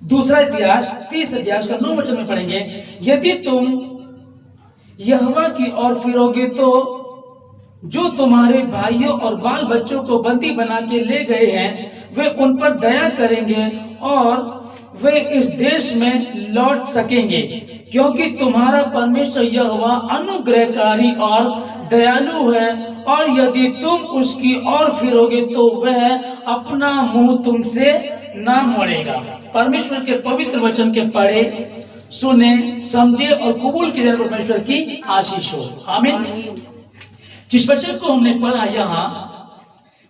दूसरा इतिहास 30 अध्याय का 9 वचन में पढ़ेंगे, यदि तुम यहोवा की ओर फिरोगे तो जो तुम्हारे भाइयों और बाल बच्चों को बंदी बना के ले गए हैं वे उन पर दया करेंगे और वे इस देश में लौट सकेंगे, क्योंकि तुम्हारा परमेश्वर यहोवा अनुग्रहकारी और दयालु है, और यदि तुम उसकी ओर फिरोगे तो वह अपना मुंह तुमसे ना मोड़ेगा। परमेश्वर के पवित्र वचन के पढ़े, सुने, समझे और कबूल किए जाने परमेश्वर की आशीष हो। आमीन। जिस वचन को हमने पढ़ा यहाँ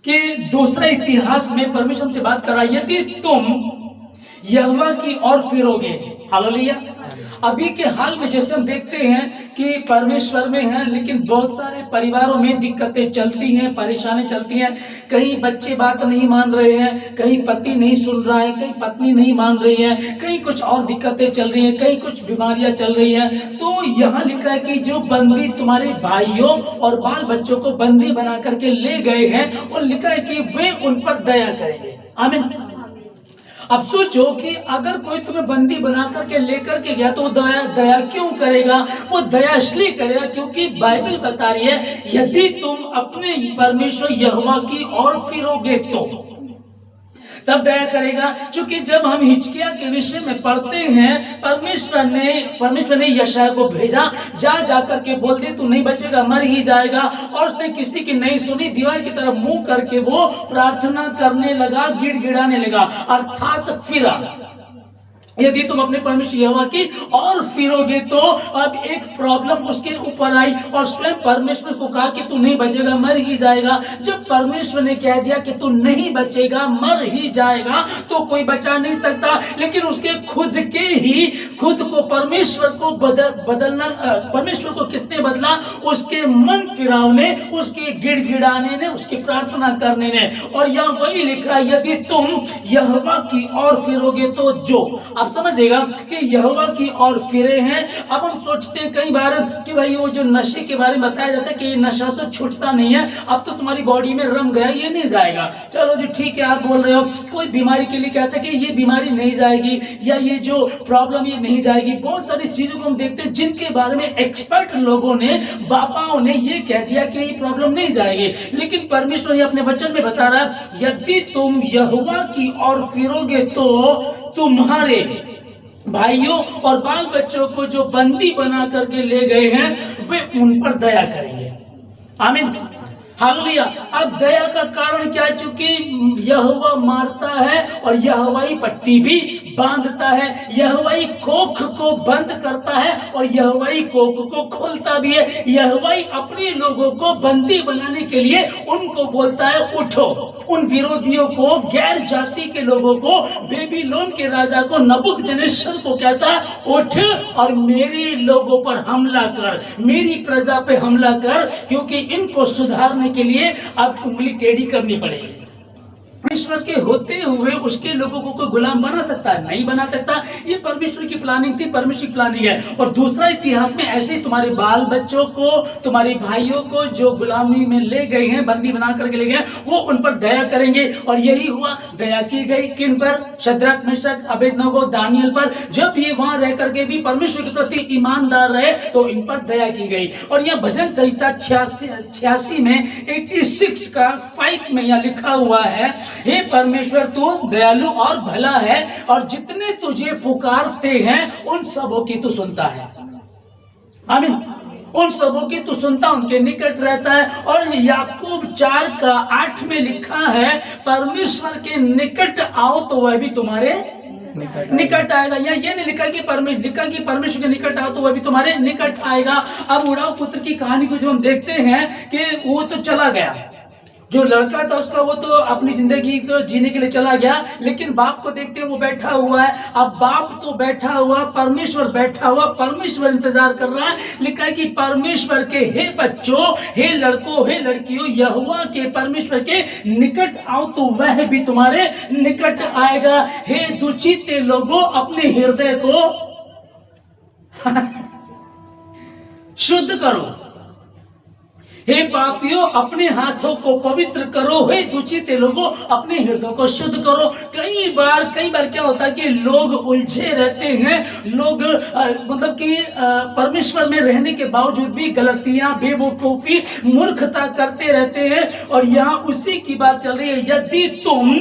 कि दूसरा इतिहास में परमेश्वर हमसे बात कर रहा है, यदि तुम यहोवा की ओर फिरोगे। हालेलुया। अभी के हाल में जैसे हम देखते हैं कि परमेश्वर में हैं, लेकिन बहुत सारे परिवारों में दिक्कतें चलती हैं, परेशानी चलती हैं। कहीं बच्चे बात नहीं मान रहे हैं, कहीं पति नहीं सुन रहा है, कहीं पत्नी नहीं मान रही है, कहीं कुछ और दिक्कतें चल रही हैं, कहीं कुछ बीमारियां चल रही हैं। तो यहाँ लिखा है कि जो बंदी तुम्हारे भाइयों और बाल बच्चों को बंदी बना करके ले गए हैं, और लिखा है कि वे उन पर दया करेंगे। आमीन। अब सोचो कि अगर कोई तुम्हें बंदी बना करके लेकर के गया तो वो दया क्यों करेगा? वो दया इसलिए करेगा क्योंकि बाइबल बता रही है, यदि तुम अपने परमेश्वर यहोवा की ओर फिरोगे तो तब दया करेगा। क्योंकि जब हम हिजकिय्याह के विषय में पढ़ते हैं, परमेश्वर ने यशायाह को भेजा, जा करके बोल दे तू नहीं बचेगा, मर ही जाएगा। और उसने किसी की नहीं सुनी, दीवार की तरफ मुंह करके वो प्रार्थना करने लगा, गिड़गिड़ाने लगा, अर्थात फिरा। यदि तुम अपने परमेश्वर यहोवा की और फिरोगे तो अब एक प्रॉब्लम उसके ऊपर आई और स्वयं परमेश्वर को कहा कि तू नहीं बचेगा, मर ही जाएगा। जब परमेश्वर ने कह दिया कि तू नहीं बचेगा, मर ही जाएगा, तो कोई बचा नहीं सकता। लेकिन उसके खुद को परमेश्वर को बदलना, परमेश्वर को किसने बदला? उसके मन फिरावने, उसके गिड़गिड़ाने ने, उसकी प्रार्थना करने ने। और यहाँ वही लिखा, यदि तुम यहोवा की ओर फिरोगे तो जो, आप समझिएगा कि यहोवा की ओर फिरे हैं। अब हम सोचते हैं कई बार कि भाई वो जो नशे के बारे में बताया जाता है कि ये नशा तो छूटता नहीं है, अब तो तुम्हारी बॉडी में रम गया, ये नहीं जाएगा। चलो जी ठीक है, आप बोल रहे हो। कोई बीमारी के लिए कहते हैं कि ये बीमारी नहीं जाएगी, या ये जो प्रॉब्लम ये नहीं जाएगी। बहुत सारी चीजों को हम देखते हैं जिनके बारे में एक्सपर्ट लोगों ने, बापाओं ने ये कह दिया कि ये प्रॉब्लम नहीं जाएगी। लेकिन परमेश्वर ये अपने वचन में बता रहा है, यदि तुम यहोवा की ओर फिरोगे तो तुम्हारे भाइयों और बाल बच्चों को जो बंदी बना करके ले गए हैं वे उन पर दया करेंगे। आमीन। हालेलुया। अब दया का कारण क्या है? क्योंकि यहोवा मारता है और यहोवाई पट्टी भी बांधता है, यहोवाई कोख को बंद करता है और यहोवाई कोख को खोलता भी है। यहोवाई अपने लोगों को बंदी बनाने के लिए उनको बोलता है उठो। उन विरोधियों को, गैर जाति के लोगों को, बेबीलोन के राजा को, नबूकदनेस्सर को कहता है उठ और मेरे लोगों पर हमला कर, मेरी प्रजा पे हमला कर, क्योंकि इनको सुधारने के लिए अब उंगली टेढ़ी करनी पड़ेगी। परमेश्वर के होते हुए उसके लोगों को कोई गुलाम बना सकता है? नहीं बना सकता। ये परमेश्वर की प्लानिंग थी, परमेश्वर की प्लानिंग है। और दूसरा इतिहास में ऐसे ही तुम्हारे बाल बच्चों को, तुम्हारे भाइयों को जो गुलामी में ले गए हैं, बंदी बना करके ले गए, वो उन पर दया करेंगे। और यही हुआ, दया की गई। किन पर? शद्रक, मेशक, अबेदनगो, दानियल पर। जब ये वहां रह करके भी परमेश्वर के प्रति ईमानदार रहे तो इन पर दया की गई। और यह भजन संहिता 86 में 86 का 5 में यह लिखा हुआ है, हे परमेश्वर तू दयालु और भला है और जितने तुझे पुकारते हैं उन सबों की तू सुनता है। आमीन। उन सबों की तू सुनता, उनके निकट रहता है। और याकूब 4 का 8 में लिखा है, परमेश्वर के निकट आओ तो वह भी तुम्हारे निकट आएगा। या ये नहीं लिखा कि परमेश्वर के निकट आओ तो वह भी तुम्हारे निकट आएगा। अब उड़ाऊ पुत्र की कहानी को जो हम देखते हैं कि वो तो चला गया, जो लड़का था उसका वो तो अपनी जिंदगी को जीने के लिए चला गया, लेकिन बाप को देखते हैं वो बैठा हुआ है। अब बाप तो बैठा हुआ, परमेश्वर बैठा हुआ, परमेश्वर इंतजार कर रहा है। लिखा है कि परमेश्वर के हे बच्चों, हे लड़कों, हे लड़कियों, यहोवा के, परमेश्वर के निकट आओ तो वह भी तुम्हारे निकट आएगा। हे दुचिते लोगों, अपने हृदय को शुद्ध करो। हे पापियों, अपने हाथों को पवित्र करो, हे दुचिते लोगों, अपने हृदय को शुद्ध करो। कई बार क्या होता है कि लोग उलझे रहते हैं, लोग मतलब कि परमेश्वर में रहने के बावजूद भी गलतियां, बेवकूफी, मूर्खता करते रहते हैं। और यहाँ उसी की बात चल रही है, यदि तुम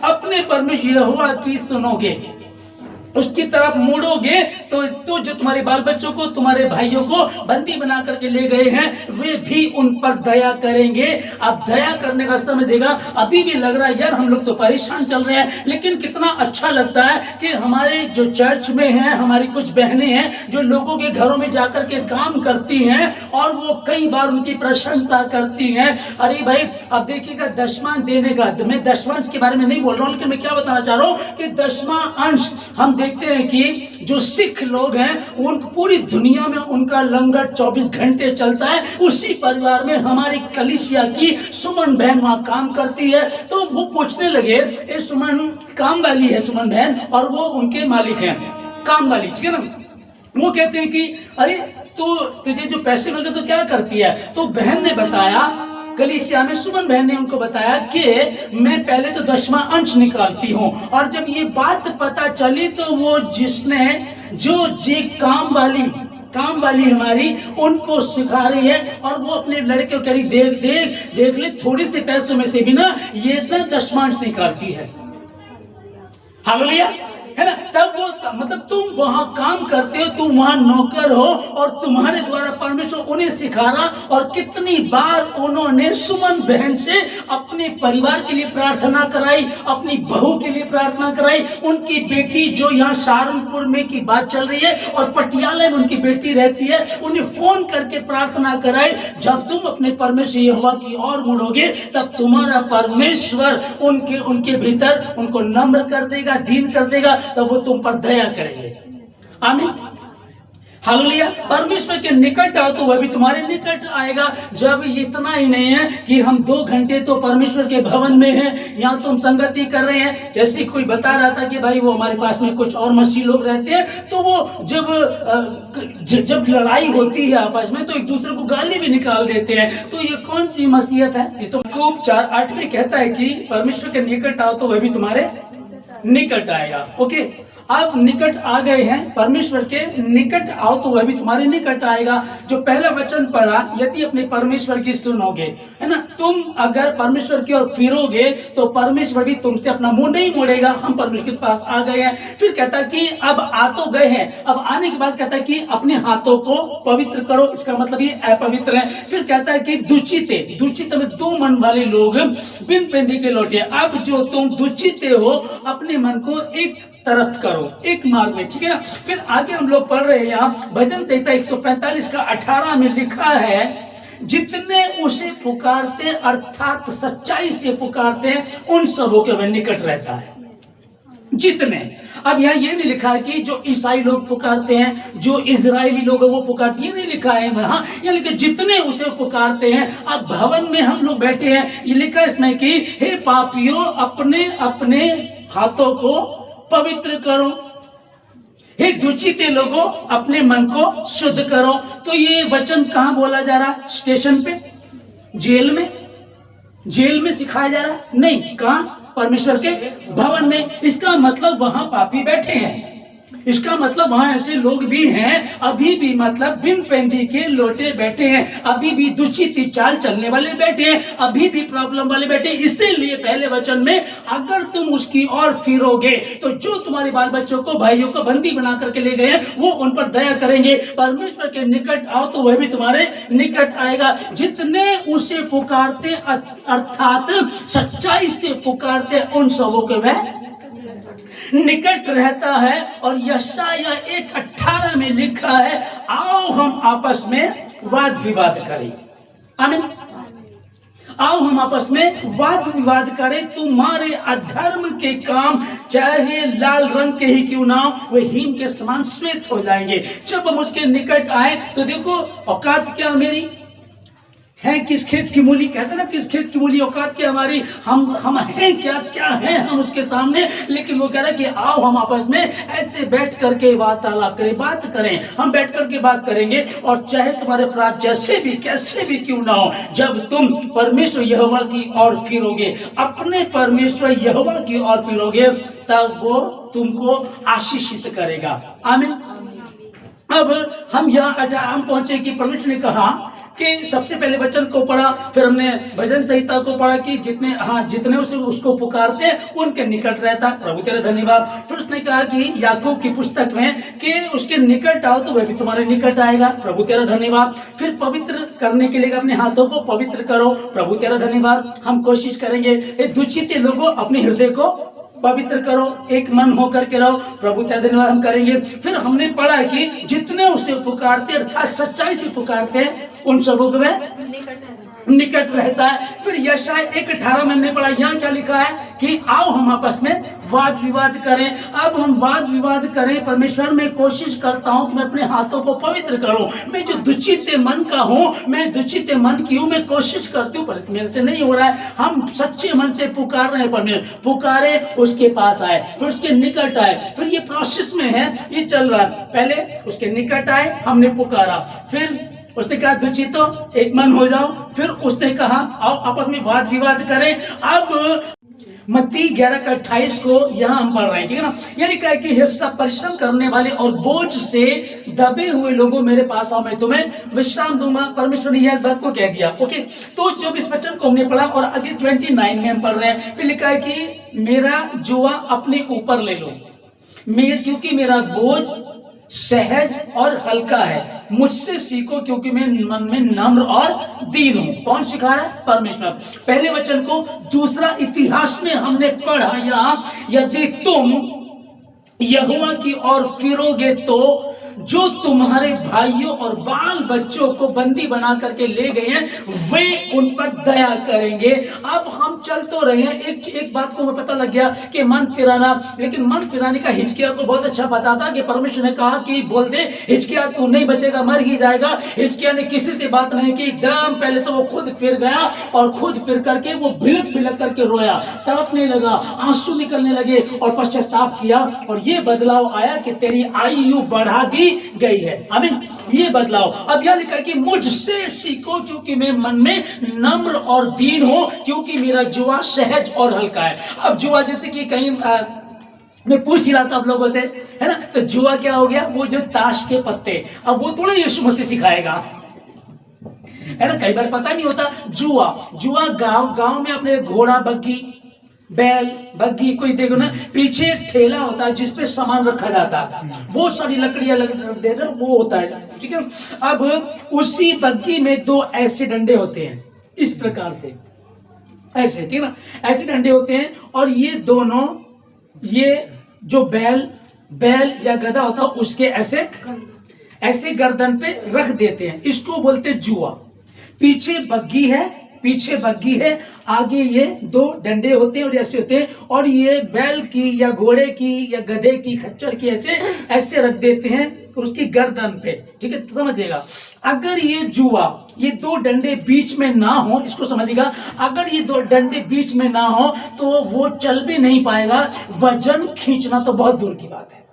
अपने परमेश्वर यहोवा की सुनोगे, उसकी तरफ मुड़ोगे, तो जो तुम्हारे बाल बच्चों को, तुम्हारे भाइयों को बंदी बना करके ले गए हैं, वे भी उन पर दया करेंगे। अब दया करने का समय देगा। अभी भी लग रहा है यार हम लोग तो परेशान चल रहे हैं, लेकिन कितना अच्छा लगता है कि हमारे जो चर्च में हैं, हमारी कुछ बहनें हैं जो लोगों के घरों में जाकर के काम करती हैं और वो कई बार उनकी प्रशंसा करती हैं। अरे भाई, अब देखिएगा दशमांश देने का, मैं दशमांश के बारे में नहीं बोल रहा हूं, लेकिन मैं क्या बताना चाह रहा हूं कि दशमां अंश हम देखते हैं कि जो सिख लोग हैं, उन पूरी दुनिया में उनका लंगर 24 घंटे चलता है। उसी परिवार में हमारी कलीसिया की सुमन बहन वहां काम करती है। तो वो पूछने लगे, ये सुमन काम वाली है, सुमन बहन, और वो उनके मालिक हैं, काम वाली, ठीक है ना। वो कहते हैं कि अरे तो तुझे जो पैसे मिलते तो क्या करती है? तो बहन ने बताया, कलीसिया में सुमन बहन ने उनको बताया कि मैं पहले तो दशमां अंश निकालती हूँ। और जब ये बात पता चली तो वो जिसने जो जी काम वाली हमारी उनको सिखा रही है, और वो अपने लड़के को कह रही, देख ले, थोड़े से पैसों में से भी ना ये इतना दशमांश निकालती है। हालेलुया, है ना। तब वो मतलब तुम वहां काम करते हो, तुम वहां नौकर हो, और तुम्हारे द्वारा परमेश्वर उन्हें सिखा रहा। और कितनी बार उन्होंने सुमन बहन से अपने परिवार के लिए प्रार्थना कराई, अपनी बहू के लिए प्रार्थना कराई। उनकी बेटी जो यहाँ सहारनपुर में की बात चल रही है और पटियाला में उनकी बेटी रहती है, उन्हें फोन करके प्रार्थना कराई। जब तुम अपने परमेश्वर यहोवा की ओर मुड़ोगे, तब तुम्हारा परमेश्वर उनके भीतर उनको नम्र कर देगा, दीन कर देगा, तब वो तुम पर दया करेंगे। आमीन, हालेलुया। परमेश्वर के निकट आओ तो वह भी तुम्हारे निकट आएगा। जब इतना ही नहीं है कि हम 2 घंटे तो परमेश्वर के भवन में हैं, यहाँ तुम संगति कर रहे हैं। जैसे कोई बता रहा था कि भाई वो हमारे पास में कुछ और मसीह लोग रहते हैं, तो वो जब लड़ाई होती है आपस में, तो एक दूसरे को गाली भी निकाल देते हैं। तो ये कौन सी मसीहत है? ये तो याकूब 4:8 में कहता है कि परमेश्वर के निकट आओ तो वह भी तुम्हारे निकट आएगा। ओके, आप निकट आ गए हैं, परमेश्वर के निकट आओ तो वह भी तुम्हारे निकट आएगा। जो पहला वचन पढ़ा, यदि अपने परमेश्वर की सुनोगे, है ना, तुम अगर परमेश्वर की ओर फिरोगे तो परमेश्वर भी तुमसे अपना मुंह नहीं मोड़ेगा। हम परमेश्वर के पास आ गए हैं। फिर कहता कि अब आ तो गए हैं, अब आने के बाद कहता कि अपने हाथों को पवित्र करो, इसका मतलब ये अपवित्र है। फिर कहता है कि दुचिते में 2 मन वाले लोग बिन पेंदी के लौटे। अब जो तुम दुचिते हो, अपने मन को एक तरफ करो, एक मार्ग में, ठीक है ना। फिर आगे हम लोग पढ़ रहे हैं, यहाँ भजन संहिता 145 का 18 में लिखा है, जितने उसे पुकारते अर्थात सच्चाई से पुकारते उन सबों के वह निकट रहता है। जितने, अब यहाँ ये नहीं लिखा है कि जो ईसाई लोग पुकारते हैं, जो इजरायली लोग हैं वो पुकारते, ये नहीं लिखा है वहां। ये लिखा जितने उसे पुकारते हैं। अब भवन में हम लोग बैठे हैं, ये लिखा है इसमें कि हे पापियों, अपने अपने हाथों को पवित्र करो, हे दुचिते लोगों, अपने मन को शुद्ध करो। तो ये वचन कहाँ बोला जा रहा है? स्टेशन पे, जेल में सिखाया जा रहा है? नहीं, कहाँ? परमेश्वर के भवन में। इसका मतलब वहां पापी बैठे हैं, इसका मतलब वहां ऐसे लोग भी हैं, अभी भी मतलब बिन पेंदी के लोटे बैठे हैं, अभी भी दुचित चाल चलने वाले बैठे हैं, अभी भी प्रॉब्लम वाले बैठे हैं। इसीलिए पहले वचन में, अगर तुम उसकी ओर फिरोगे तो जो तुम्हारे बाल बच्चों को, भाइयों को बंदी बना करके ले गए हैं, वो उन पर दया करेंगे। परमेश्वर के निकट आओ तो वह भी तुम्हारे निकट आएगा। जितने उसे पुकारते अर्थात सच्चाई से पुकारते, उन सबों के वह निकट रहता है। और यशाया 1:18 में लिखा है, आओ हम आपस में वाद विवाद करें। आमीन, आओ हम आपस में वाद विवाद करें। तुम्हारे अधर्म के काम चाहे लाल रंग के ही क्यों ना हो, वे हिम के समान श्वेत हो जाएंगे। जब हम उसके निकट आए तो देखो औकात क्या मेरी, हैं किस खेत की मूली, कहते हैं ना किस खेत की मूली औकात के हमारी, हम हैं क्या हैं हम उसके सामने। लेकिन वो कह रहा है कि आओ हम आपस में ऐसे बैठ करके वार्तालाप करें, बात करें, हम बैठ करके बात करेंगे। और चाहे तुम्हारे अपराध जैसे भी कैसे भी क्यों ना हो, जब तुम परमेश्वर यहोवा की ओर फिरोगे, अपने परमेश्वर यहोवा की ओर फिरोगे, तब वो तुमको आशीषित करेगा। आमीन। अब हम यहाँ हम पहुंचे कि परमेश्वर ने कहा कि सबसे पहले वचन को पढ़ा, फिर हमने भजन संहिता को पढ़ा कि जितने उसको पुकारते उनके निकट रहता। प्रभु तेरा धन्यवाद। फिर उसने कहा कि याकूब की पुस्तक में कि उसके निकट आओ तो वह भी तुम्हारे निकट आएगा। प्रभु तेरा धन्यवाद। फिर पवित्र करने के लिए अपने हाथों को पवित्र करो। प्रभु तेरा धन्यवाद। हम कोशिश करेंगे दूषित लोगों अपने हृदय को पवित्र करो, एक मन होकर के रहो। प्रभु तेरा धन्यवाद हम करेंगे। फिर हमने पढ़ा कि जितने उसे पुकारते अर्थात सच्चाई से पुकारते हैं उन सबों को वह निकट रहता है। फिर यशायाह 1:18 में हमने पढ़ा, यहाँ क्या लिखा है कि आओ हम आपस में वाद विवाद करें। अब हम वाद विवाद करें, परमेश्वर में कोशिश करता हूं कि मैं अपने हाथों को पवित्र करूं। मैं जो दुचित मन का हूं, मैं दुचित मन की हूं, मैं कोशिश करती हूँ पर मेरे से नहीं हो रहा है। हम सच्चे मन से पुकार रहे हैं, परमेश्वर पुकारे उसके पास आए, फिर उसके निकट आए। फिर ये प्रोसेस में है, ये चल रहा है। पहले उसके निकट आए, हमने पुकारा, फिर उसने कहा दुचितो एक मन हो जाओ, फिर उसने कहा आओ आपस में वाद विवाद करें। अब मत्ती 11:28 को यहाँ हम पढ़ रहे हैं, ठीक है ना। यानी कहा कि हे सब परिश्रम करने वाले और बोझ से दबे हुए लोगों मेरे पास आओ, मैं तुम्हें विश्राम दूंगा। परमेश्वर ने यह बात को कह दिया। ओके, तो जब इस वचन को हमने पढ़ा और आगे 29 में हम पढ़ रहे हैं, फिर लिखा है कि मेरा जुआ अपने ऊपर ले लो, क्योंकि मेरा बोझ सहज और हल्का है, मुझसे सीखो क्योंकि मैं मन में नम्र और दीन हूं। कौन सिखा रहा है? परमेश्वर। पहले वचन को दूसरा इतिहास में हमने पढ़ा, यहाँ यदि तुम यहोवा की ओर फिरोगे तो जो तुम्हारे भाइयों और बाल बच्चों को बंदी बना करके ले गए हैं वे उन पर दया करेंगे। अब हम चल तो रहे हैं, एक बात को हमें पता लग गया कि मन फिराना, लेकिन मन फिराने का हिजकिय्याह को बहुत अच्छा पता था कि परमेश्वर ने कहा कि बोल दे हिजकिय्याह तू नहीं बचेगा, मर ही जाएगा। हिजकिय्याह ने किसी से बात नहीं की, एकदम पहले तो वो खुद फिर गया और खुद फिर करके वो भिलक भिलक करके रोया, तड़पने लगा, आंसू निकलने लगे और पश्चाताप किया। और ये बदलाव आया कि तेरी आयु बढ़ा दी गई है। आमीन। ये बदलाव। अब यह लिखा कि मुझसे सीखो क्योंकि मैं मन में नम्र और दीन हूं, क्योंकि मेरा जुआ सहज और हल्का है। अब जुआ जैसे कि कहीं मैं पूछ ही रहा था आप लोगों से, है ना, तो जुआ क्या हो गया? वो जो ताश के पत्ते, अब वो थोड़ा यीशु मसीह सिखाएगा, है ना। कई बार पता नहीं होता। जुआ गांव में अपने घोड़ा बग्गी बैल बग्गी कोई देखो ना, पीछे ठेला होता है जिसपे सामान रखा जाता है, बहुत सारी लकड़ियां दे रहे वो होता है, ठीक है। अब उसी बग्गी में दो ऐसे डंडे होते हैं, इस प्रकार से ऐसे, ठीक है ना, ऐसे डंडे होते हैं। और ये दोनों, ये जो बैल या गधा होता है उसके ऐसे गर्दन पे रख देते हैं, इसको बोलते जुआ। पीछे बग्गी है, आगे ये दो डंडे होते हैं और ऐसे होते हैं, और ये बैल की या घोड़े की या गधे की, खच्चर की ऐसे रख देते हैं उसकी गर्दन पे, ठीक है। समझिएगा, अगर ये जुआ, ये दो डंडे बीच में ना हो, इसको समझिएगा, अगर ये दो डंडे बीच में ना हो तो वो चल भी नहीं पाएगा, वजन खींचना तो बहुत दूर की बात है,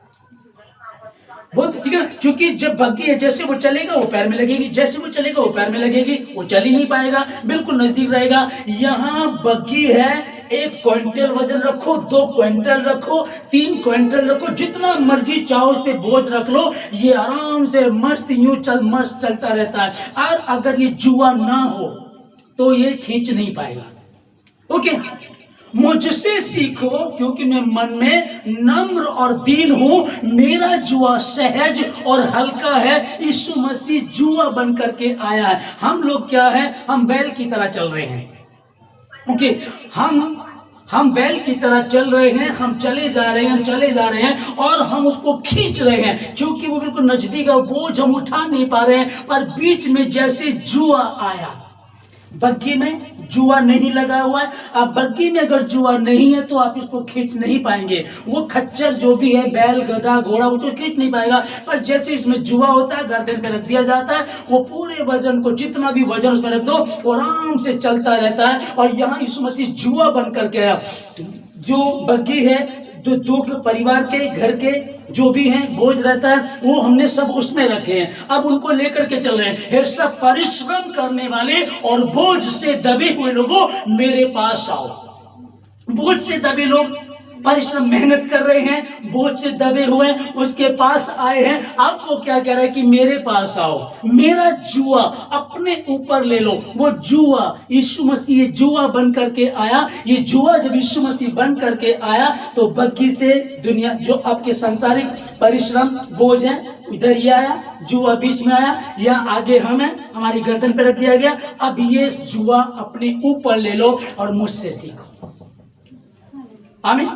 बहुत, ठीक है। क्योंकि जब बग्गी है, जैसे वो चलेगा वो पैर में लगेगी, जैसे वो चलेगा वो पैर में लगेगी, वो चल ही नहीं पाएगा, बिल्कुल नजदीक रहेगा। यहाँ बग्गी है, 1 क्विंटल वजन रखो, 2 क्विंटल रखो, 3 क्विंटल रखो, जितना मर्जी चाहो उस पे बोझ रख लो, ये आराम से मस्त चलता रहता है। और अगर ये जुआ ना हो तो ये खींच नहीं पाएगा। ओके, मुझसे सीखो क्योंकि मैं मन में नम्र और दीन हूं, मेरा जुआ सहज और हल्का है। यीशु मसीह जुआ बन करके आया है। हम लोग क्या है? हम बैल की तरह चल रहे हैं। ओके, हम बैल की तरह चल रहे हैं, हम चले जा रहे हैं और हम उसको खींच रहे हैं, क्योंकि वो बिल्कुल नजदीक है, बोझ हम उठा नहीं पा रहे हैं। पर बीच में जैसे जुआ आया, बग्गी में जुआ नहीं लगा हुआ है। अब बग्गी में अगर जुआ नहीं है तो आप इसको खींच नहीं पाएंगे। वो खच्चर जो भी है, बैल गधा घोड़ा, उसको खींच नहीं पाएगा। पर जैसे इसमें जुआ होता है, गर्दन पे रख दिया जाता है, वो पूरे वजन को, जितना भी वजन उसमें रख दो, वो आराम से चलता रहता है। और यहाँ यीशु मसीह जुआ बन करके आया। जो बग्गी है, दो परिवार के, घर के जो भी हैं बोझ रहता है, वो हमने सब उसमें रखे हैं। अब उनको लेकर के चल रहे हैं। हे सब परिश्रम करने वाले और बोझ से दबे हुए लोगों, मेरे पास आओ। बोझ से दबे लोग परिश्रम मेहनत कर रहे हैं, बोझ से दबे हुए उसके पास आए हैं। आपको क्या कह रहा है कि मेरे पास आओ, मेरा जुआ अपने ऊपर ले लो। वो जुआ यीशु मसीह ये जुआ बन करके आया। ये जुआ जब यीशु मसीह बन करके आया तो बग्गी से दुनिया, जो आपके सांसारिक परिश्रम बोझ है, इधर ये आया, जुआ बीच में आया, या आगे हम है, हमारी गर्दन पे रख दिया गया। अब ये जुआ अपने ऊपर ले लो और मुझसे सीखो। आमीन।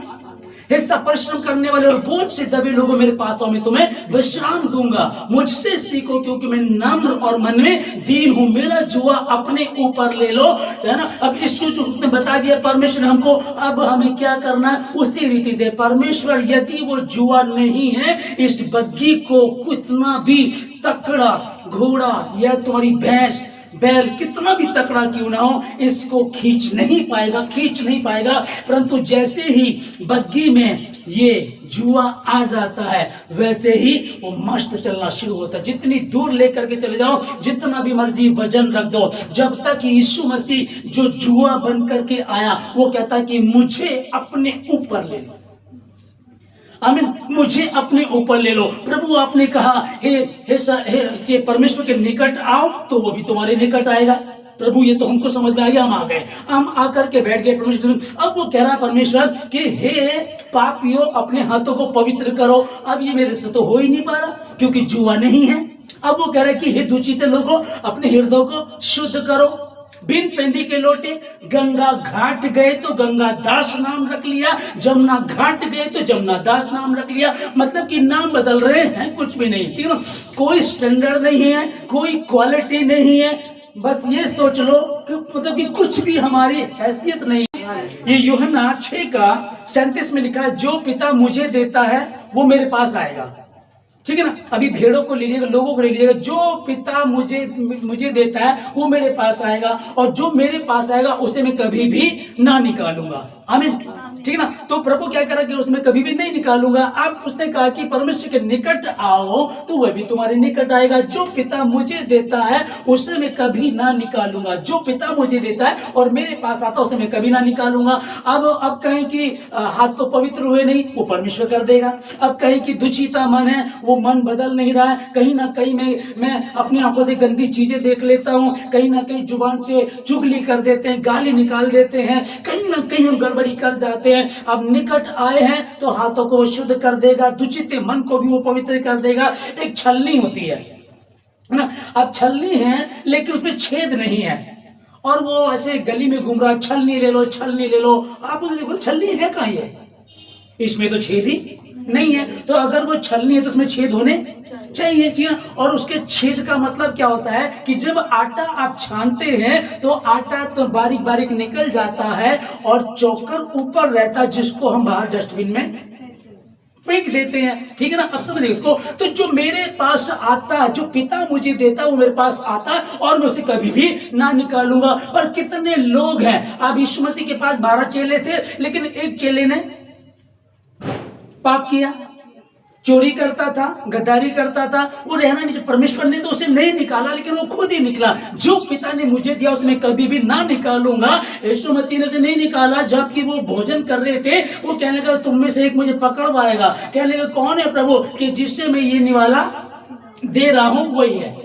हिस्सा परिश्रम करने वाले और बोझ से दबे लोगों, मेरे पास आओ, मैं तुम्हें विश्राम दूंगा। मुझसे सीखो क्योंकि मैं नम्र और मन में दीन हूं। मेरा जुआ अपने ऊपर ले लो, है ना। अब इसको जो उसने बता दिया परमेश्वर हमको, अब हमें क्या करना है उसी रीति से। परमेश्वर यदि वो जुआ नहीं है, इस बग्गी को कितना भी तकड़ा घोड़ा या तुम्हारी भैंस बैल कितना भी तकड़ा क्यों ना हो, इसको खींच नहीं पाएगा। परंतु जैसे ही बग्गी में ये जुआ आ जाता है, वैसे ही वो मस्त चलना शुरू होता है। जितनी दूर लेकर के चले जाओ, जितना भी मर्जी वजन रख दो, जब तक यीशु मसीह जो जुआ बन करके आया, वो कहता है कि मुझे अपने ऊपर ले लो। आमीन। मुझे अपने ऊपर ले लो। प्रभु आपने कहा, हे परमेश्वर के निकट आओ, तो वो भी तुम्हारे निकट आएगा। प्रभु ये तो हमको समझ में आ गया, हम आ गए, हम आकर के बैठ गए परमेश्वर। अब वो कह रहा है परमेश्वर कि हे पापियों, अपने हाथों को पवित्र करो। अब ये मेरे से तो हो ही नहीं पा रहा क्योंकि जुआ नहीं है। अब वो कह रहा है कि हे दुचिते लोगों, अपने हृदय को शुद्ध करो। बिन पेंदी के लोटे, गंगा घाट गए तो गंगा दास नाम रख लिया, जमुना घाट गए तो जमुना दास नाम रख लिया। मतलब कि नाम बदल रहे हैं, कुछ भी नहीं, ठीक है ना। कोई स्टैंडर्ड नहीं है, कोई क्वालिटी नहीं है। बस ये सोच लो कि मतलब कि कुछ भी हमारी हैसियत नहीं है। ये यूहन्ना 6:37 में लिखा है, जो पिता मुझे देता है वो मेरे पास आएगा। ठीक है ना। अभी भेड़ों को ले लीजिएगा, लोगों को ले लीजिएगा। जो पिता मुझे देता है वो मेरे पास आएगा, और जो मेरे पास आएगा उसे मैं कभी भी ना निकालूंगा। आमीन। ठीक है ना। तो प्रभु क्या करा कि उसमें कभी भी नहीं निकालूंगा। अब उसने कहा कि परमेश्वर के निकट आओ तो वह भी तुम्हारे निकट आएगा। जो पिता मुझे देता है उसे मैं कभी ना निकालूंगा। जो पिता मुझे देता है और मेरे पास आता है उसे मैं कभी ना निकालूंगा। अब कहें कि हाथ तो पवित्र हुए नहीं, वो परमेश्वर कर देगा। अब कहें कि दुचिता मन है, वो मन बदल नहीं रहा है। कहीं ना कहीं मैं अपनी आंखों से गंदी चीजें देख लेता हूँ, कहीं ना कहीं जुबान से चुगली कर देते हैं, गाली निकाल देते हैं, कहीं ना कहीं हम गड़बड़ी कर जाते हैं। अब निकट आए हैं तो हाथों को शुद्ध कर देगा, दूषित मन को भी वो पवित्र कर देगा। एक छलनी होती है ना। अब छलनी है लेकिन उसमें छेद नहीं है, और वो ऐसे गली में घूम रहा है, छलनी ले लो, छलनी ले लो। आप उसे देखो छलनी है कहाँ है, इसमें तो छेद ही नहीं है। तो अगर वो छलनी है तो उसमें छेद होने चाहिए, ठीक है। और उसके छेद का मतलब क्या होता है कि जब आटा आप छानते हैं तो आटा तो बारीक बारीक निकल जाता है और चोकर ऊपर रहता है, जिसको हम बाहर डस्टबिन में फेंक देते हैं, ठीक है ना। अब समझिए इसको। तो जो मेरे पास आता, जो पिता मुझे देता वो मेरे पास आता और मैं उसे कभी भी ना निकालूंगा। पर कितने लोग हैं, अब यीशु मसीह के पास 12 चेले थे, लेकिन एक चेले ने पाप किया, चोरी करता था, गद्दारी करता था, वो रहना नहीं। परमेश्वर ने तो उसे नहीं निकाला, लेकिन वो खुद ही निकला। जो पिता ने मुझे दिया उसमें कभी भी ना निकालूंगा। यीशु मसीह ने उसे नहीं निकाला। जबकि वो भोजन कर रहे थे, वो कहने लगा तुम में से एक मुझे पकड़वाएगा। कहने लगा कौन है प्रभु? कि जिससे मैं ये निवाला दे रहा हूं वही है,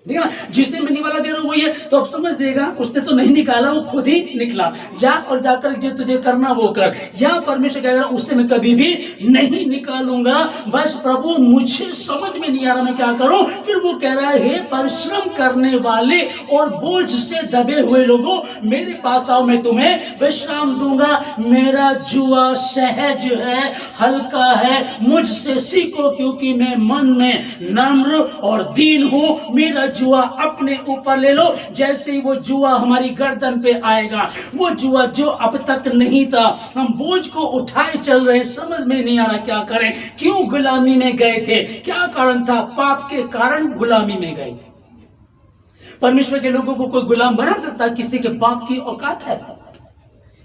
ठीक है ना। जिससे मैं निवाला दे रहा हूं वही है। तो अब समझ देगा, उसने तो नहीं निकाला, वो खुद ही निकला। जा और जाकर जो तुझे करना वो कर। यहाँ परमेश्वर कह रहा उससे मैं कभी भी नहीं निकालूंगा। बस प्रभु मुझे समझ में नहीं आ रहा मैं क्या करूं। फिर वो कह रहा है हे परिश्रम करने वाले और बोझ से दबे हुए लोगों, मेरे पास आओ, मैं तुम्हें विश्राम दूंगा। मेरा जुआ सहज है, हल्का है। मुझसे सीखो क्योंकि मैं मन में नम्र और दीन हूं। मेरा जुआ अपने ऊपर ले लो। जैसे ही वो जुआ हमारी गर्दन पे आएगा, वो जुआ जो अब तक नहीं था, हम बोझ को उठाए चल रहे, समझ में नहीं आ रहा क्या करें। क्यों गुलामी में गए थे, क्या कारण था? पाप के कारण गुलामी में गए। परमेश्वर के लोगों को कोई गुलाम बना सकता? किसी के बाप की औकात है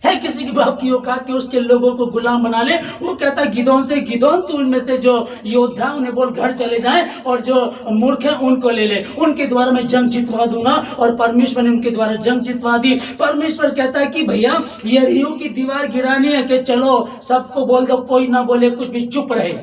किसी के बाप की औकात के उसके लोगों को गुलाम बना ले? वो कहता है गिदोन से, गिदोन तू उनमें से जो योद्धा उन्हें बोल घर चले जाएं, और जो मूर्ख है उनको ले ले, उनके द्वारा मैं जंग जितवा दूंगा। और परमेश्वर ने उनके द्वारा जंग जितवा दी। परमेश्वर कहता है कि भैया यरीहो की दीवार गिरानी है, कि चलो सबको बोल दो, कोई ना बोले, कुछ भी चुप रहे,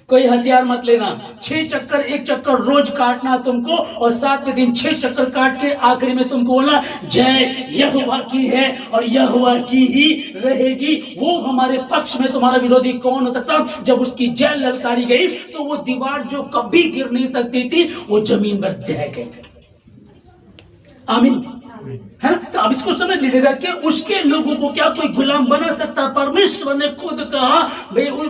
कोई हथियार मत लेना। 6 चक्कर, एक चक्कर रोज काटना तुमको, और 7वें दिन 6 चक्कर काट के आखिरी में तुमको बोला जय यहोवा की है और यहोवा की ही रहेगी। वो हमारे पक्ष में, तुम्हारा विरोधी कौन हो सकता? जब उसकी जय ललकारी गई तो वो दीवार जो कभी गिर नहीं सकती थी, वो जमीन पर ढह गई। आमीन, है ना? तो अब इसको समझ लीजिएगा कि उसके लोगों को क्या कोई गुलाम बना सकता? परमेश्वर ने खुद कहा,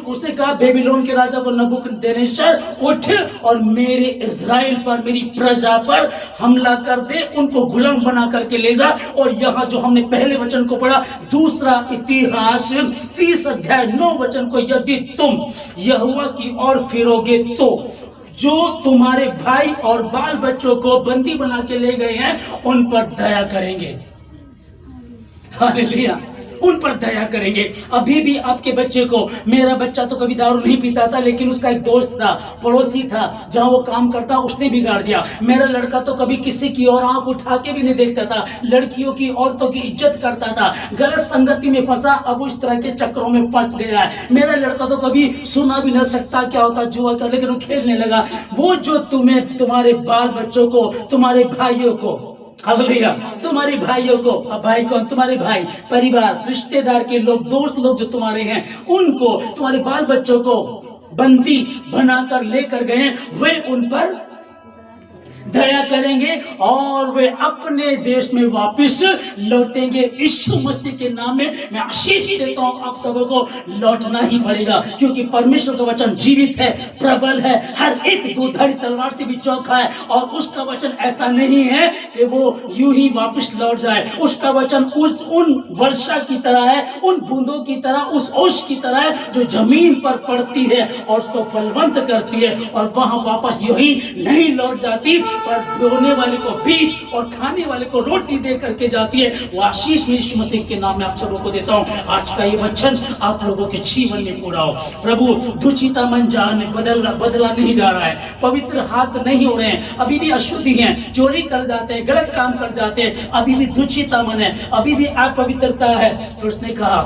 उसने कहा बेबीलोन के राजा को नबूकदनेस्सर उठ और मेरे इज़राइल पर, मेरी प्रजा पर हमला कर दे, उनको गुलाम बना करके ले जा। और यहाँ जो हमने पहले वचन को पढ़ा, दूसरा इतिहास 30 अध्याय 9 वचन को, यदि तुम यहोवा की ओर फिरोगे तो जो तुम्हारे भाई और बाल बच्चों को बंदी बना के ले गए हैं उन पर दया करेंगे। हालेलुया, उन पर दया करेंगे। अभी भी आपके बच्चे को, मेरा बच्चा तो कभी दारू नहीं पीता था, लेकिन उसका एक दोस्त था, पड़ोसी था, जहां वो काम करता उसने बिगाड़ दिया। मेरा लड़का तो कभी किसी की और आंख उठा के भी नहीं देखता था, लड़कियों की, औरतों की इज्जत करता था, गलत संगति में फंसा, अब उस तरह के चक्रों में फंस गया है। मेरा लड़का तो कभी सुना भी ना सकता क्या होता जुआ का, लेकिन वो खेलने लगा। वो जो तुम्हें, तुम्हारे बाल बच्चों को, तुम्हारे भाइयों को, हालेलुया, तुम्हारे भाइयों को, भाई कौन? तुम्हारे भाई, परिवार, रिश्तेदार के लोग, दोस्त लोग जो तुम्हारे हैं, उनको, तुम्हारे बाल बच्चों को बंदी बनाकर लेकर गए, वे उन पर दया करेंगे और वे अपने देश में वापस लौटेंगे। यीशु मसीह के नाम में मैं आशीष देता हूं, आप सबों को लौटना ही पड़ेगा, क्योंकि परमेश्वर का वचन जीवित है, प्रबल है, हर एक दोधारी तलवार से भी चौका है। और उसका वचन ऐसा नहीं है कि वो यूं ही वापस लौट जाए। उसका वचन उन वर्षा की तरह है, उन बूंदों की तरह, उस ओस की तरह है जो जमीन पर पड़ती है और उसको फलवंत करती है, और वहां वापस यूं ही नहीं लौट जाती, पर बोने वाले को बीज और खाने वाले को रोटी दे करके जाती है। वो आशीष में यीशु मसीह के नाम में आप सबों को देता हूं। आज का ये वचन आप लोगों के जीवन में पूरा हो। प्रभु दुचिता मन जान बदला नहीं जा रहा है, पवित्र हाथ नहीं हो रहे हैं, अभी भी अशुद्धि हैं, चोरी कर जाते हैं, गलत काम कर जाते हैं, अभी भी दुचिता मन है, अभी भी अपवित्रता है। तो उसने कहा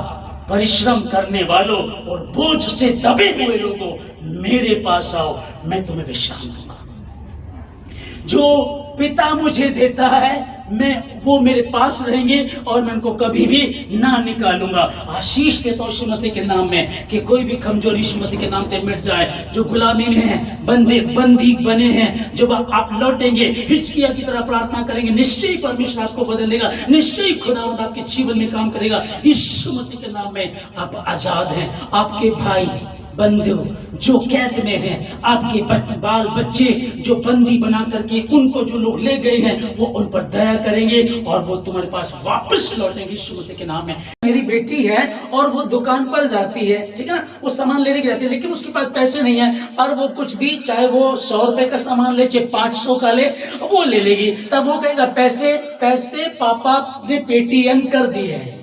परिश्रम करने वालों और बोझ से दबे हुए लोगों मेरे पास आओ, मैं तुम्हें विश्राम दूंगा। जो पिता मुझे देता है मैं, वो मेरे पास रहेंगे और मैं उनको कभी भी ना निकालूंगा। आशीष देता हूं यीशु मसीह के नाम में कि कोई भी कमजोरी यीशु मसीह के नाम से मिट जाए। जो गुलामी में है, बंदी बने हैं, जब आप लौटेंगे हिजकिय्याह की तरह प्रार्थना करेंगे, निश्चय परमेश्वर आपको बदल देगा, निश्चय खुदावंद आपके जीवन में काम करेगा। यीशु मसीह के नाम में आप आजाद हैं। आपके भाई बंधु जो कैद में हैं, आपके बाल बच्चे जो बंदी बना करके उनको जो लोग ले गए हैं, वो उन पर दया करेंगे और वो तुम्हारे पास वापस लौटेंगे यीशु मसीह के नाम में। मेरी बेटी है और वो दुकान पर जाती है, ठीक है ना, वो सामान लेने की जाती है, लेकिन उसके पास पैसे नहीं है, और वो कुछ भी, चाहे वो 100 रुपए का सामान ले, चाहे 500 का ले, वो ले लेगी। तब वो कहेगा पैसे पापा ने पेटीएम कर दिए हैं,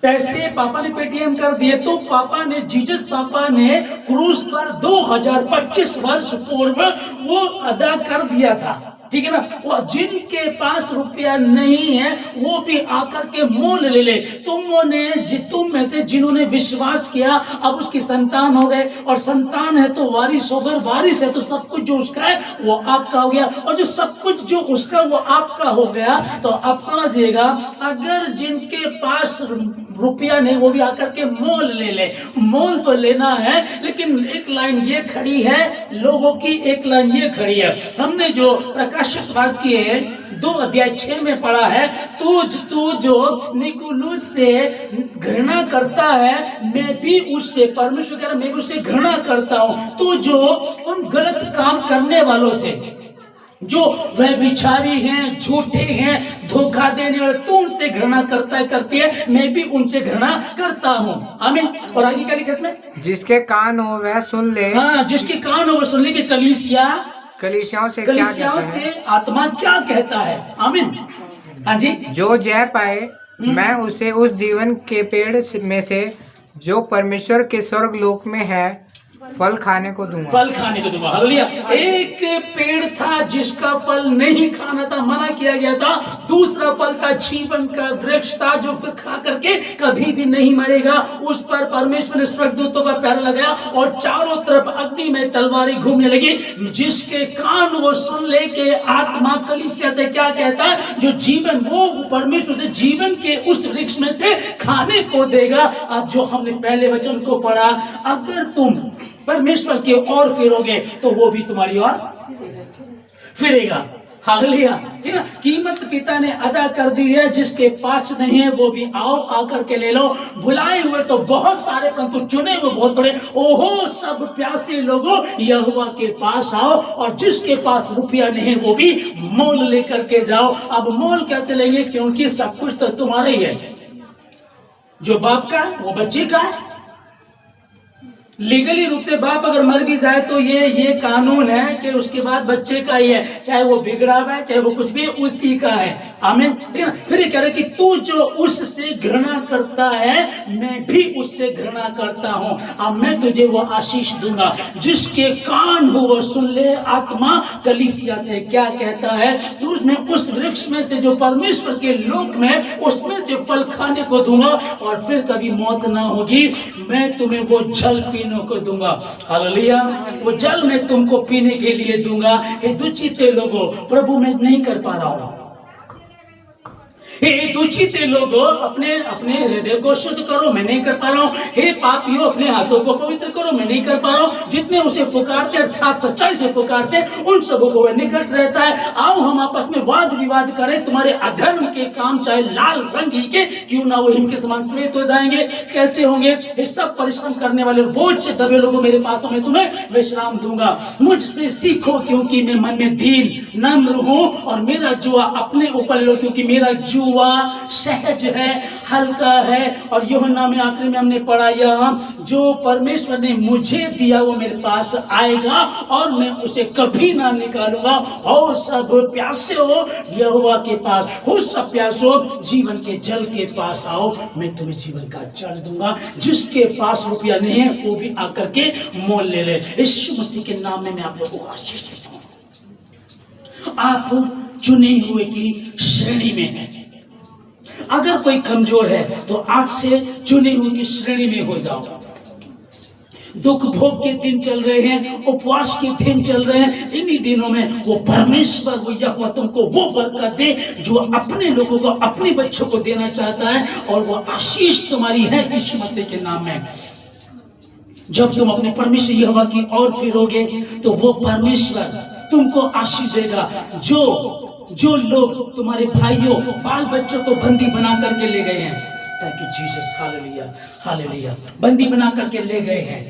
पैसे पापा ने पेटीएम कर दिए। तो पापा ने, जीसस पापा ने क्रूस पर 2025 वर्ष पूर्व वो अदा कर दिया था, ठीक है ना। वो जिनके पास रुपया नहीं है वो भी आकर के मोल ले ले। तुम में से जिन्होंने विश्वास किया अब उसकी संतान हो गए, और संतान है तो वारिस होकर, वारिस है तो सब कुछ जो उसका है वो आपका हो गया, और जो सब कुछ जो उसका वो आपका हो गया। तो आप समझिएगा, अगर जिनके पास रुपया नहीं, वो भी आकर के मोल ले ले। मोल तो लेना है, लेकिन एक लाइन ये खड़ी है लोगों की, एक लाइन ये खड़ी है। हमने जो प्रकाशित वाक्य 2:6 में पढ़ा है, तू जो निकुलुस से घृणा करता है, मैं भी उससे, परमेश्वर कह रहा मैं भी उससे घृणा करता हूं। तू जो उन गलत काम करने वालों से, जो व्यभिचारी हैं, झूठे हैं, धोखा देने वाले, तू उनसे घृणा करता है, करती है, मैं भी उनसे घृणा करता हूं। आमीन। और आगे क्या लिखा इसमें? जिसके कान हो वह सुन ले। हाँ, जिसके कान हो वह सुन ले कि कलीसियाओं से आत्मा क्या कहता है। आमीन। हाँ जी। जो जय पाए मैं उसे उस जीवन के पेड़ में से जो परमेश्वर के स्वर्ग लोक में है फल खाने को दूंगा। फल खाने को दूंगा। हालेलुया। एक पेड़ था जिसका फल नहीं खाना था, मना किया गया था। दूसरा फल था जीवन का वृक्ष था, जो फिर खा करके कभी भी नहीं मरेगा। उस पर परमेश्वर ने स्वर्गदूतों का पैर लगाया और चारों तरफ अग्नि में तलवारें घूमने लगी। जिसके कान वो सुन ले के आत्मा कलीसिया से क्या कहता है, जो जीवन, वो परमेश्वर से जीवन के उस वृक्ष में से खाने को देगा। अब जो हमने पहले वचन को पढ़ा, अगर तुम परमेश्वर की ओर फिरोगे तो वो भी तुम्हारी ओर फिरेगा। हालेलुया। ठीक है। कीमत पिता ने अदा कर दी है, जिसके पास नहीं है वो भी आओ, आकर के ले लो। बुलाए हुए तो बहुत सारे, परंतु चुने हुए बहुत थोड़े। ओहो सब प्यासे लोगों, यहोवा के पास आओ, और जिसके पास रुपया नहीं है वो भी मोल लेकर के जाओ। अब मोल कैसे लेंगे, क्योंकि सब कुछ तो तुम्हारा ही है। जो बाप का है वो बच्चे का है। लीगली रूप से बाप अगर मर भी जाए तो ये कानून है कि उसके बाद बच्चे का ही है, चाहे वो बिगड़ा हुआ है, चाहे वो कुछ भी, उसी का है। आमीन। ठीक है ना। फिर ये कह रहे कि तू जो उससे घृणा करता है, मैं भी उससे घृणा करता हूं। अब मैं तुझे वो आशीष दूंगा। जिसके कान हो वो सुन ले, आत्मा कलीसिया से क्या कहता है। उसमें उस वृक्ष में से जो परमेश्वर के लोक में, उसमें से फल खाने को दूंगा, और फिर कभी मौत ना होगी। मैं तुम्हें वो जल पीने को दूंगा। हालेलुया। वो जल मैं तुमको पीने के लिए दूंगा। हे दुचिते लोगों, प्रभु मैं नहीं कर पा रहा हूं। हे दुचिते लोगों, अपने अपने हृदय को शुद्ध करो, मैं नहीं कर पा रहा हूँ। हे पापियों, अपने हाथों को पवित्र करो, मैं नहीं कर पा रहा हूँ। जितने उसे पुकारते अर्थात सच्चाई से पुकारते, उन सबों को वह निकट रहता है। आओ हम आपस में वाद विवाद करें, तुम्हारे अधर्म के काम चाहे लाल रंग ही के क्यों ना वो हिम के समान श्वेत हो जाएंगे। कैसे होंगे? ये सब परिश्रम करने वाले बोझ से दबे लोगों मेरे पास, मैं तुम्हें विश्राम दूंगा। मुझसे सीखो, क्योंकि मैं मन में दीन नम्र हूँ, और मेरा जुआ अपने ऊपर लो, क्योंकि मेरा जुआ सहज है, हल्का है। और यूहन्ना में आखिरी में हमने पढ़ा, यह जो परमेश्वर ने मुझे दिया वो मेरे पास आएगा और मैं उसे कभी ना निकालूंगा। और सब प्यासे हो यहोवा के पास, हो सब प्यासो जीवन के जल के पास आओ, मैं तुम्हें जीवन का जल दूंगा। जिसके पास रुपया नहीं है वो भी आकर के मोल ले ले। यीशु मसीह के नाम में मैं आप लोगों को आशीष देता हूं। आप चुने हुए की श्रेणी में हैं। अगर कोई कमजोर है तो आज से चुने हुए की श्रेणी में हो जाओ। दुख भोग के दिन चल रहे हैं, उपवास के दिन चल रहे हैं, इन्हीं दिनों में वो परमेश्वर, वो यहोवा तुमको वो बरकत दे जो अपने लोगों को, अपने बच्चों को देना चाहता है, और वो आशीष तुम्हारी है यीशु मसीह के नाम में। जब तुम अपने परमेश्वर यहोवा की ओर फिरोगे तो वो परमेश्वर तुमको आशीष देगा। जो लोग तुम्हारे भाइयों, बाल बच्चों को बंदी बना करके ले गए हैं, ताकि जीसस, हालेलुया हालेलुया, बंदी बना करके ले गए हैं,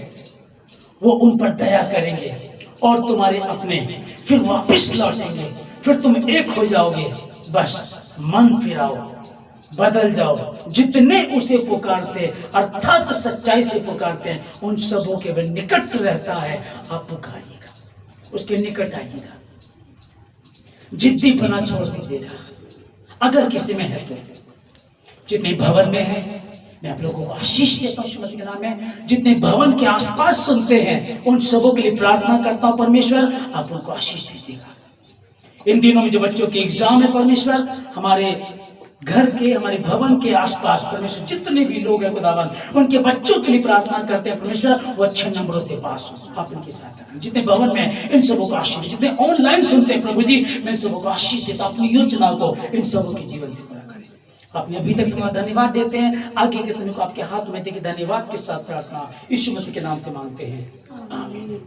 वो उन पर दया करेंगे और तुम्हारे अपने फिर वापस लौटेंगे। फिर तुम एक हो जाओगे। बस मन फिराओ, बदल जाओ। जितने उसे पुकारते अर्थात सच्चाई से पुकारते हैं, उन सबों के वह निकट रहता है। आप पुकारिएगा, उसके निकट आइएगा, जिद्दी बना छोड़ दीजिएगा। अगर किसी में है तो, जितने भवन में है, मैं आप लोगों को आशीष देता हूं यीशु मसीह के नाम में। जितने भवन के आसपास सुनते हैं, उन सबों के लिए प्रार्थना करता हूं, परमेश्वर आप उनको आशीष दीजिएगा। इन दिनों में जो बच्चों के एग्जाम है, परमेश्वर हमारे घर के, हमारे भवन के आसपास परमेश्वर जितने भी लोग हैं खुदावन, उनके बच्चों के लिए प्रार्थना करते हैं परमेश्वर, वो अच्छे नंबरों से पास हो। आप उनकी सहायता करें। जितने भवन में, इन सबों को आशीष, जितने ऑनलाइन सुनते हैं प्रभु जी, मैं इन सबों को आशीष देता हूं। अपनी योजना को इन सबों के जीवन से पूरा करें। अपने अभी तक समय धन्यवाद देते हैं। आगे के समय को आपके हाथ में देके धन्यवाद के साथ प्रार्थना यीशु मसीह के नाम से मांगते हैं, आमीन।